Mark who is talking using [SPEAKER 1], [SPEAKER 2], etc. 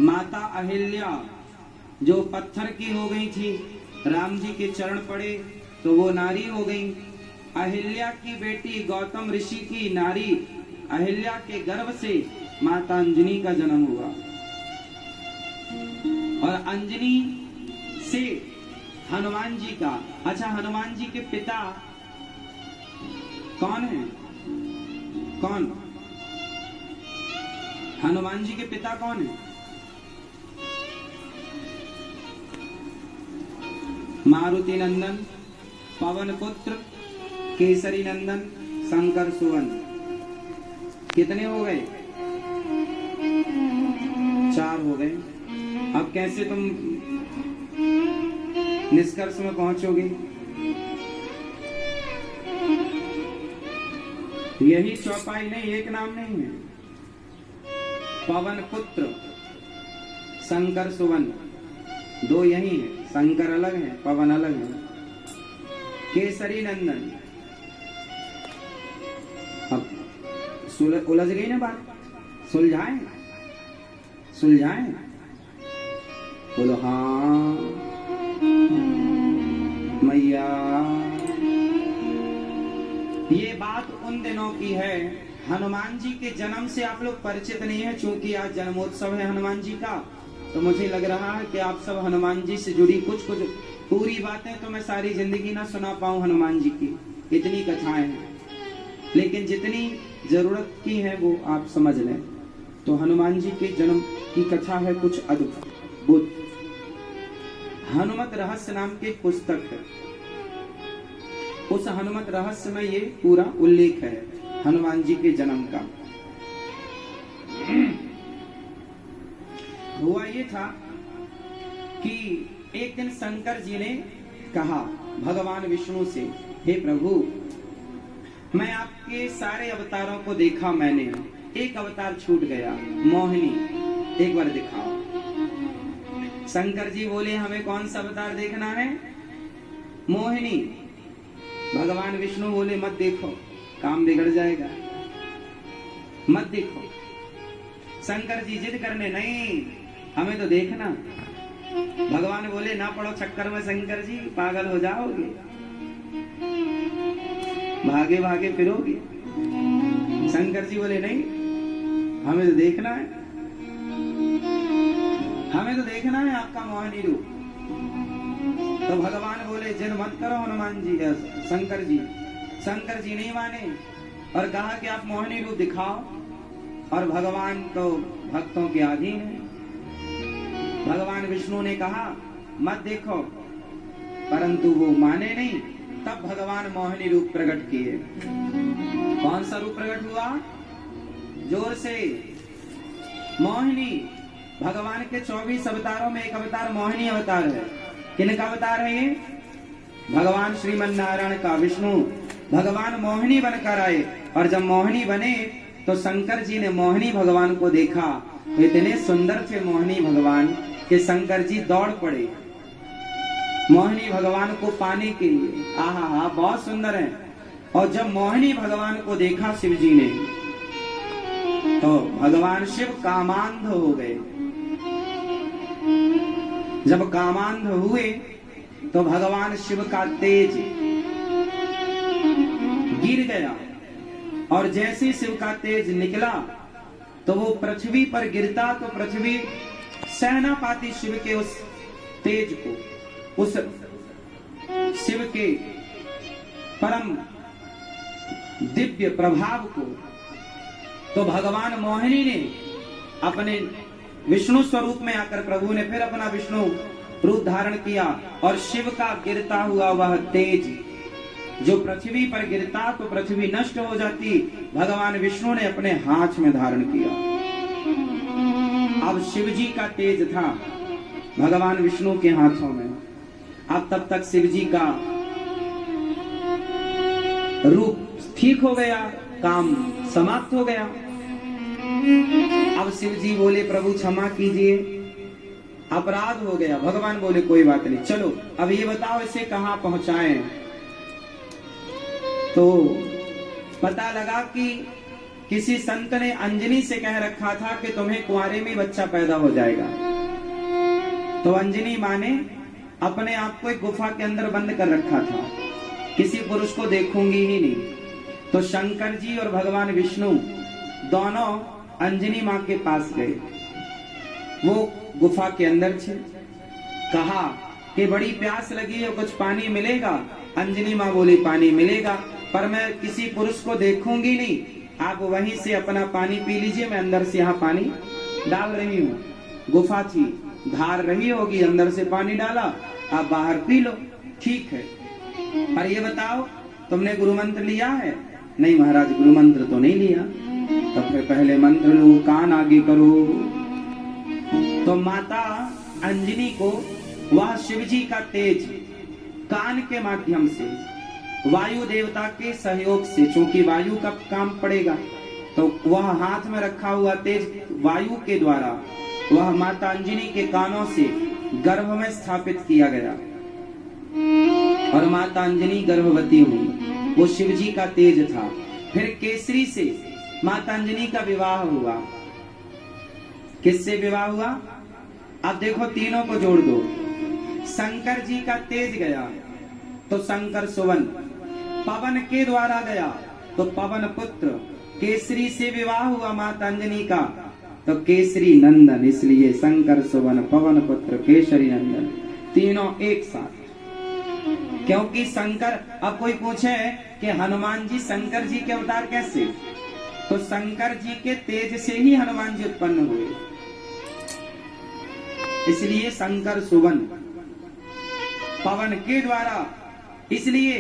[SPEAKER 1] माता अहिल्या जो पत्थर की हो गई थी, राम जी के चरण पड़े तो वो नारी हो गई। अहिल्या की बेटी गौतम ऋषि की नारी अहिल्या के गर्भ से माता अंजनी का जन्म हुआ और अंजनी से हनुमान जी का। अच्छा, हनुमान जी के पिता कौन है? कौन? हनुमान जी के पिता कौन है? मारुति नंदन, पवन पुत्र, केसरी नंदन, शंकर सुवन। कितने हो गए? 4 हो गए। अब कैसे तुम निष्कर्ष में पहुंचोगे? यही चौपाई नहीं, एक नाम नहीं है। पवन पुत्र, शंकर सुवन, 2 यही है। शंकर अलग है, पवन अलग है। केसरी नंदन। अब उलझ गई ना बात? सुलझाएं? सुलझाएं? बोलो हाँ मैया। ये बात उन दिनों की है। हनुमान जी के जन्म से आप लोग परिचित नहीं है, चूंकि आज जन्मोत्सव है हनुमान जी का, तो मुझे लग रहा है कि आप सब हनुमान जी से जुड़ी कुछ पूरी बातें तो मैं सारी जिंदगी ना सुना पाऊं हनुमान जी की, इतनी कथाएं हैं, लेकिन जितनी जरूरत की है वो आप समझ लें। तो हनुमान जी के जन्म की कथा है कुछ अद्भुत। हनुमत रहस्य नाम की एक पुस्तक है, उस हनुमत रहस्य में ये पूरा उल्लेख है हनुमान जी के जन्म का। हुआ ये था कि एक दिन शंकर जी ने कहा भगवान विष्णु से, हे प्रभु, मैं आपके सारे अवतारों को देखा मैंने, एक अवतार छूट गया, मोहिनी, एक बार दिखाओ। शंकर जी बोले, हमें कौन सा अवतार देखना है? मोहिनी। भगवान विष्णु बोले, मत देखो, काम बिगड़ जाएगा, मत देखो। शंकर जी जिद करने, नहीं हमें तो देखना। भगवान बोले, ना पड़ो चक्कर में शंकर जी, पागल हो जाओगे, भागे भागे फिरोगे। शंकर जी बोले, नहीं हमें तो देखना है, हमें तो देखना है आपका मोहिनी रूप। तो भगवान बोले, जिद मत करो हनुमान जी, शंकर जी। शंकर जी नहीं माने और कहा कि आप मोहिनी रूप दिखाओ, और भगवान तो भक्तों के अधीन है। भगवान विष्णु ने कहा मत देखो, परंतु वो माने नहीं। तब भगवान मोहिनी रूप प्रकट किए। कौन सा रूप प्रकट हुआ? जोर से, मोहिनी। भगवान के 24 अवतारों में एक अवतार मोहिनी अवतार है। किनका अवतार है ये? भगवान श्रीमन नारायण का। विष्णु भगवान मोहिनी बनकर आए, और जब मोहिनी बने तो शंकर जी ने मोहिनी भगवान को देखा। इतने सुंदर थे मोहिनी भगवान कि शंकर जी दौड़ पड़े मोहिनी भगवान को पाने के लिए। आहा हा, बहुत सुंदर है। और जब मोहिनी भगवान को देखा शिव जी ने, तो भगवान शिव कामांध हो गए। जब कामांध हुए तो भगवान शिव का तेज गिर गया, और जैसे शिव का तेज निकला तो वो पृथ्वी पर गिरता, तो पृथ्वी सह ना पाती शिव के उस तेज को, उस शिव के परम दिव्य प्रभाव को। तो भगवान मोहिनी ने अपने विष्णु स्वरूप में आकर, प्रभु ने फिर अपना विष्णु रूप धारण किया, और शिव का गिरता हुआ वह तेज जो पृथ्वी पर गिरता तो पृथ्वी नष्ट हो जाती, भगवान विष्णु ने अपने हाथ में धारण किया। अब शिव जी का तेज था भगवान विष्णु के हाथों में। अब तब तक शिव जी का रूप ठीक हो गया, काम समाप्त हो गया। अब शिव जी बोले, प्रभु क्षमा कीजिए, अपराध हो गया। भगवान बोले, कोई बात नहीं, चलो अब ये बताओ इसे कहां पहुंचाएं। तो पता लगा कि किसी संत ने अंजनी से कह रखा था कि तुम्हें कुंवारे में बच्चा पैदा हो जाएगा। तो अंजनी माँ ने अपने आप को एक गुफा के अंदर बंद कर रखा था, किसी पुरुष को देखूंगी ही नहीं। तो शंकर जी और भगवान विष्णु दोनों अंजनी माँ के पास गए। वो गुफा के अंदर थे। कहा कि बड़ी प्यास लगी है, कुछ पानी मिलेगा? अंजनी माँ बोली पानी मिलेगा, पर मैं किसी पुरुष को देखूंगी नहीं, आप वहीं से अपना पानी पी लीजिए, मैं अंदर से यहाँ पानी डाल रही हूँ। गुफा थी, धार रही होगी, अंदर से पानी डाला, आप बाहर पी लो, ठीक है। पर ये बताओ तुमने गुरु मंत्र लिया है? नहीं महाराज, गुरु मंत्र तो नहीं लिया। तो फिर पहले मंत्र लो, कान आगे करो। तो माता अंजनी को वह शिव जी का तेज कान के माध्यम से, वायु देवता के सहयोग से, चूंकि वायु का काम पड़ेगा, तो वह हाथ में रखा हुआ तेज वायु के द्वारा वह माता अंजनी के कानों से गर्भ में स्थापित किया गया और माता अंजनी गर्भवती हुई। वो शिव जी का तेज था। फिर केसरी से माता अंजनी का विवाह हुआ। किससे विवाह हुआ? अब देखो तीनों को जोड़ दो। शंकर जी का तेज गया तो शंकर सुवन, पवन के द्वारा गया तो पवन पुत्र, केसरी से विवाह हुआ माता अंजनी का तो केसरी नंदन, इसलिए शंकर सुवन, पवन पुत्र, केसरी नंदन, तीनों एक साथ। क्योंकि शंकर, अब कोई पूछे कि हनुमान जी शंकर जी के अवतार कैसे, तो शंकर जी के तेज से ही हनुमान जी उत्पन्न हुए, इसलिए शंकर सुवन, पवन के द्वारा, इसलिए